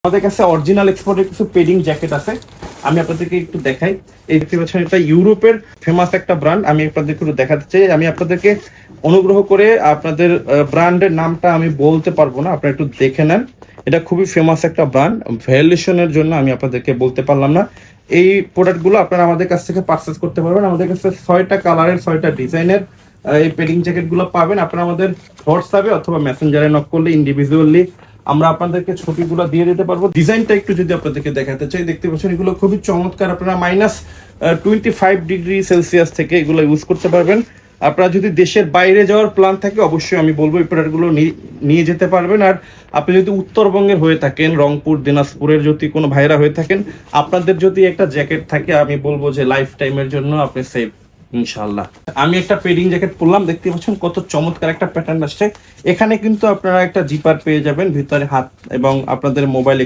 আমাদের কাছে অরিজিনাল এক্সপোর্টের কিছু পেডিং জ্যাকেট আছে, আমি আপনাদেরকে একটু দেখাই। এই দেখতে পাচ্ছেন, এটা ইউরোপের ফেমাস একটা ব্র্যান্ড। আমি আপনাদেরকে একটু দেখাতে চাই। আমি আপনাদেরকে অনুগ্রহ করে আপনাদের ব্র্যান্ডের নামটা আমি বলতে পারবো না, আপনারা একটু দেখে নেন। এটা খুবই ফেমাস একটা ব্র্যান্ড, ভ্যালুয়েশনের জন্য আমি আপনাদেরকে বলতে পারলাম না। এই প্রোডাক্টগুলো আপনারা আমাদের কাছ থেকে পারচেস করতে পারবেন। আমাদের কাছে 6টা কালারের 6টা ডিজাইনের এই পেডিং জ্যাকেটগুলো পাবেন। আপনারা আমাদের হোয়াটসঅ্যাপে অথবা মেসেঞ্জারে নক করলে ইন্ডিভিজুয়ালি আমরা আপনাদেরকে ছবিগুলো দিয়ে দিতে পারবো। ডিজাইনটা একটু যদি আপনাদেরকে দেখাতে চাই, দেখতে পাচ্ছেন এগুলো খুবই চমৎকার। আপনারা -25°C থেকে এগুলো ইউজ করতে পারবেন। আপনারা যদি দেশের বাইরে যাওয়ার প্ল্যান থাকে, অবশ্যই আমি বলবো এই প্রোডাক্টগুলো নিয়ে যেতে পারবেন। আর আপনি যদি উত্তরবঙ্গের হয়ে থাকেন, রংপুর দিনাজপুরের যদি কোনো ভাইরা হয়ে থাকেন, আপনাদের যদি একটা জ্যাকেট থাকে, আমি বলবো যে লাইফ টাইমের জন্য আপনি সেভ ইনশাআল্লাহ। আমি একটা পেডিং জ্যাকেট পরলাম, দেখতে পাচ্ছেন কত চমৎকার একটা প্যাটার্ন আসছে। এখানে কিন্তু আপনারা একটা জিপার পেয়ে যাবেন ভিতরে হাত এবং আপনাদের মোবাইল